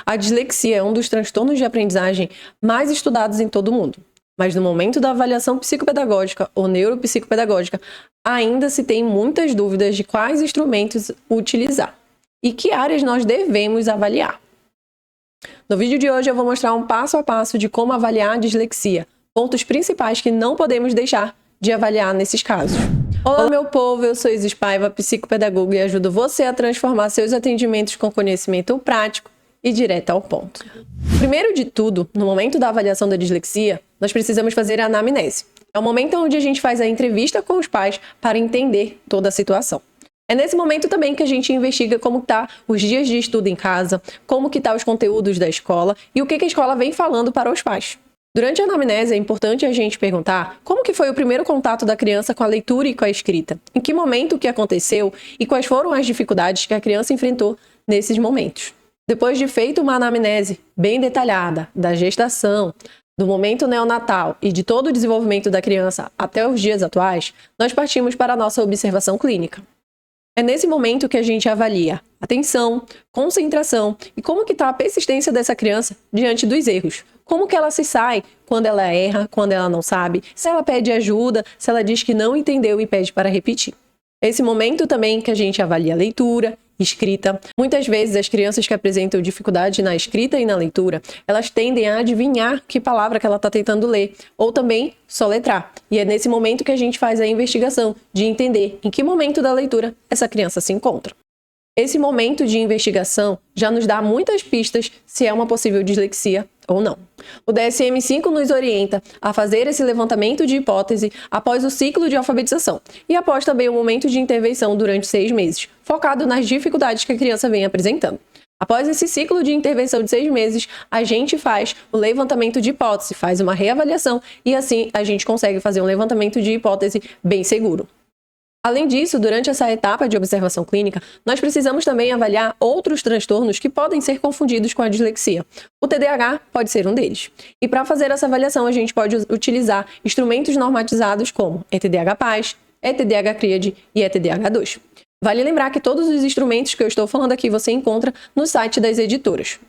A dislexia é um dos transtornos de aprendizagem mais estudados em todo o mundo. Mas no momento da avaliação psicopedagógica ou neuropsicopedagógica, ainda se tem muitas dúvidas de quais instrumentos utilizar e que áreas nós devemos avaliar. No vídeo de hoje eu vou mostrar um passo a passo de como avaliar a dislexia, pontos principais que não podemos deixar de avaliar nesses casos. Olá meu povo, eu sou Isis Paiva, psicopedagoga e ajudo você a transformar seus atendimentos com conhecimento prático e direto ao ponto. Primeiro de tudo, no momento da avaliação da dislexia, nós precisamos fazer a anamnese. É o momento onde a gente faz a entrevista com os pais para entender toda a situação. É nesse momento também que a gente investiga como tá os dias de estudo em casa, como que tá os conteúdos da escola e o que a escola vem falando para os pais. Durante a anamnese é importante a gente perguntar como que foi o primeiro contato da criança com a leitura e com a escrita, em que momento que aconteceu e quais foram as dificuldades que a criança enfrentou nesses momentos. Depois de feita uma anamnese bem detalhada da gestação, do momento neonatal e de todo o desenvolvimento da criança até os dias atuais, nós partimos para a nossa observação clínica. É nesse momento que a gente avalia atenção, concentração e como que está a persistência dessa criança diante dos erros. Como que ela se sai quando ela erra, quando ela não sabe, se ela pede ajuda, se ela diz que não entendeu e pede para repetir. É esse momento também que a gente avalia a leitura, escrita. Muitas vezes as crianças que apresentam dificuldade na escrita e na leitura, elas tendem a adivinhar que palavra que ela está tentando ler, ou também soletrar. E é nesse momento que a gente faz a investigação de entender em que momento da leitura essa criança se encontra. Esse momento de investigação já nos dá muitas pistas se é uma possível dislexia ou não. O DSM-5 nos orienta a fazer esse levantamento de hipótese após o ciclo de alfabetização e após também o momento de intervenção durante 6 meses, focado nas dificuldades que a criança vem apresentando. Após esse ciclo de intervenção de 6 meses, a gente faz o levantamento de hipótese, faz uma reavaliação e assim a gente consegue fazer um levantamento de hipótese bem seguro. Além disso, durante essa etapa de observação clínica, nós precisamos também avaliar outros transtornos que podem ser confundidos com a dislexia. O TDAH pode ser um deles. E para fazer essa avaliação, a gente pode utilizar instrumentos normatizados como ETDAH-PAS, ETDAH-CRIAD e ETDAH2. Vale lembrar que todos os instrumentos que eu estou falando aqui você encontra no site das editoras.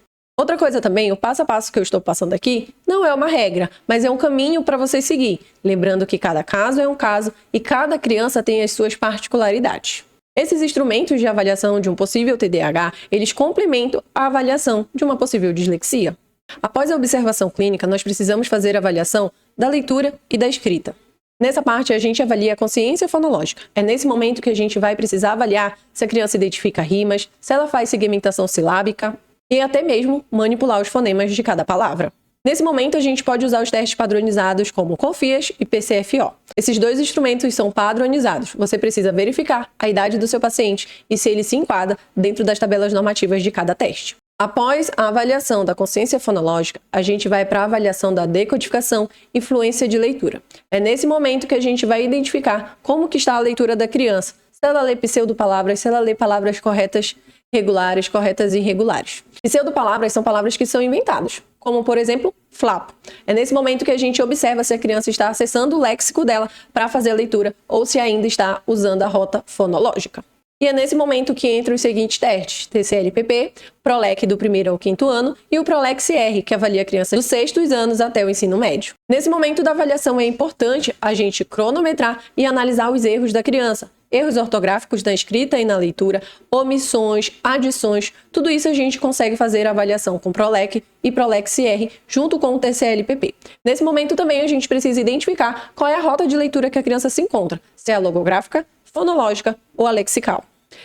Outra coisa também, o passo a passo que eu estou passando aqui não é uma regra, mas é um caminho para você seguir. Lembrando que cada caso é um caso e cada criança tem as suas particularidades. Esses instrumentos de avaliação de um possível TDAH, eles complementam a avaliação de uma possível dislexia. Após a observação clínica, nós precisamos fazer a avaliação da leitura e da escrita. Nessa parte, a gente avalia a consciência fonológica. É nesse momento que a gente vai precisar avaliar se a criança identifica rimas, se ela faz segmentação silábica, e até mesmo manipular os fonemas de cada palavra. Nesse momento, a gente pode usar os testes padronizados como CONFIAS e PCFO. Esses dois instrumentos são padronizados. Você precisa verificar a idade do seu paciente e se ele se enquadra dentro das tabelas normativas de cada teste. Após a avaliação da consciência fonológica, a gente vai para a avaliação da decodificação e fluência de leitura. É nesse momento que a gente vai identificar como que está a leitura da criança, se ela lê pseudopalavras, se ela lê palavras corretas, regulares, corretas e irregulares. Pseudopalavras são palavras que são inventadas, como, por exemplo, flapo. É nesse momento que a gente observa se a criança está acessando o léxico dela para fazer a leitura ou se ainda está usando a rota fonológica. E é nesse momento que entram os seguintes testes: TCLPP, PROLEC do 1º ao 5º ano e o PROLEX-R, que avalia a criança dos 6º anos até o ensino médio. Nesse momento da avaliação é importante a gente cronometrar e analisar os erros da criança. Erros ortográficos na escrita e na leitura, omissões, adições, tudo isso a gente consegue fazer a avaliação com PROLEC e PROLEX-R junto com o TCLPP. Nesse momento também a gente precisa identificar qual é a rota de leitura que a criança se encontra, se é a logográfica, fonológica ou a lexical.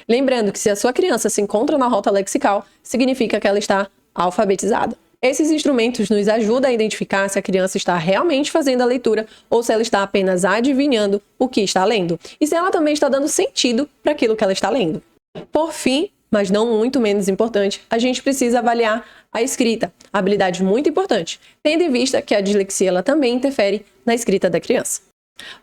Lembrando que se a sua criança se encontra na rota lexical, significa que ela está alfabetizada. Esses instrumentos nos ajudam a identificar se a criança está realmente fazendo a leitura ou se ela está apenas adivinhando o que está lendo e se ela também está dando sentido para aquilo que ela está lendo. Por fim, mas não muito menos importante, a gente precisa avaliar a escrita, habilidade muito importante, tendo em vista que a dislexia ela também interfere na escrita da criança.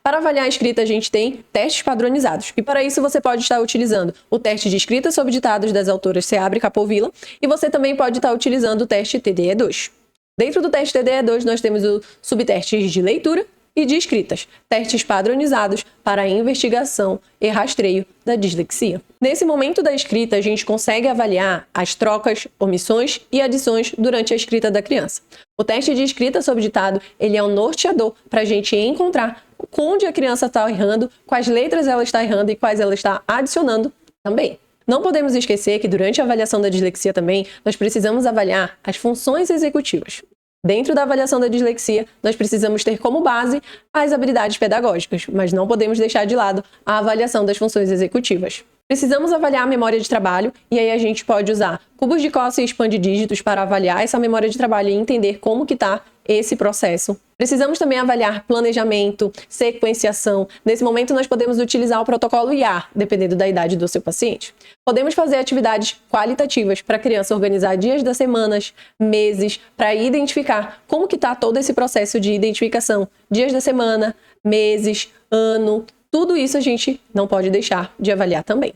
Para avaliar a escrita, a gente tem testes padronizados, e para isso você pode estar utilizando o teste de escrita sob ditados das autoras Seabra e Capovilla, e você também pode estar utilizando o teste TDE2. Dentro do teste TDE2, nós temos os subtestes de leitura e de escritas, testes padronizados para a investigação e rastreio da dislexia. Nesse momento da escrita, a gente consegue avaliar as trocas, omissões e adições durante a escrita da criança. O teste de escrita sob ditado, ele é um norteador para a gente encontrar onde a criança está errando, quais letras ela está errando e quais ela está adicionando também. Não podemos esquecer que durante a avaliação da dislexia também, nós precisamos avaliar as funções executivas. Dentro da avaliação da dislexia, nós precisamos ter como base as habilidades pedagógicas, mas não podemos deixar de lado a avaliação das funções executivas. Precisamos avaliar a memória de trabalho e aí a gente pode usar cubos de Cosse e expande-dígitos para avaliar essa memória de trabalho e entender como que está esse processo. Precisamos também avaliar planejamento, sequenciação. Nesse momento, nós podemos utilizar o protocolo IAR, dependendo da idade do seu paciente. Podemos fazer atividades qualitativas para a criança organizar dias das semanas, meses, para identificar como que está todo esse processo de identificação. Dias da semana, meses, ano, tudo isso a gente não pode deixar de avaliar também.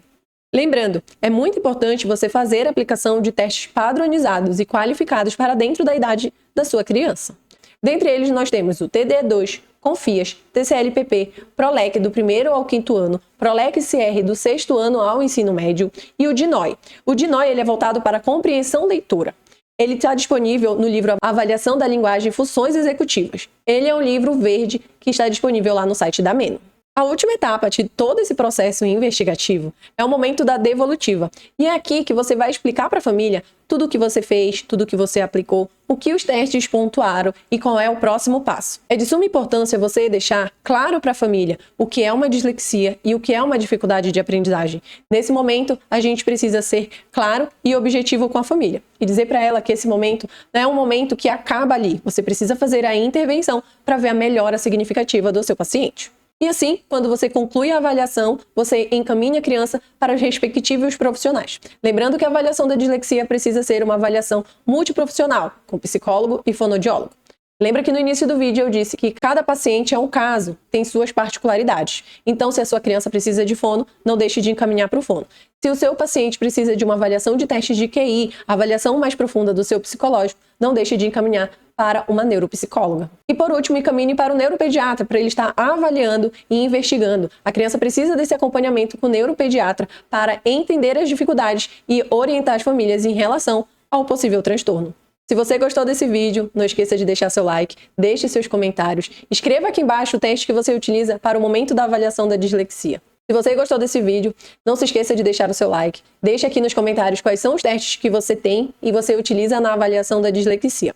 Lembrando, é muito importante você fazer a aplicação de testes padronizados e qualificados para dentro da idade da sua criança. Dentre eles, nós temos o TDE2, Confias, TCLPP, PROLEC do 1º ao 5º ano, PROLEC-CR do 6º ano ao ensino médio e o DINOI. O DINOI ele é voltado para a compreensão leitora. Ele está disponível no livro Avaliação da Linguagem e Funções Executivas. Ele é um livro verde que está disponível lá no site da Meno. A última etapa de todo esse processo investigativo é o momento da devolutiva. E é aqui que você vai explicar para a família tudo o que você fez, tudo o que você aplicou, o que os testes pontuaram e qual é o próximo passo. É de suma importância você deixar claro para a família o que é uma dislexia e o que é uma dificuldade de aprendizagem. Nesse momento, a gente precisa ser claro e objetivo com a família e dizer para ela que esse momento não é um momento que acaba ali. Você precisa fazer a intervenção para ver a melhora significativa do seu paciente. E assim, quando você conclui a avaliação, você encaminha a criança para os respectivos profissionais. Lembrando que a avaliação da dislexia precisa ser uma avaliação multiprofissional, com psicólogo e fonoaudiólogo. Lembra que no início do vídeo eu disse que cada paciente é um caso, tem suas particularidades. Então, se a sua criança precisa de fono, não deixe de encaminhar para o fono. Se o seu paciente precisa de uma avaliação de testes de QI, avaliação mais profunda do seu psicológico, não deixe de encaminhar para uma neuropsicóloga. E por último, encaminhe para o neuropediatra para ele estar avaliando e investigando. A criança precisa desse acompanhamento com o neuropediatra para entender as dificuldades e orientar as famílias em relação ao possível transtorno. Se você gostou desse vídeo, não esqueça de deixar seu like, deixe seus comentários, escreva aqui embaixo o teste que você utiliza para o momento da avaliação da dislexia. Se você gostou desse vídeo, não se esqueça de deixar o seu like, deixe aqui nos comentários quais são os testes que você tem e você utiliza na avaliação da dislexia.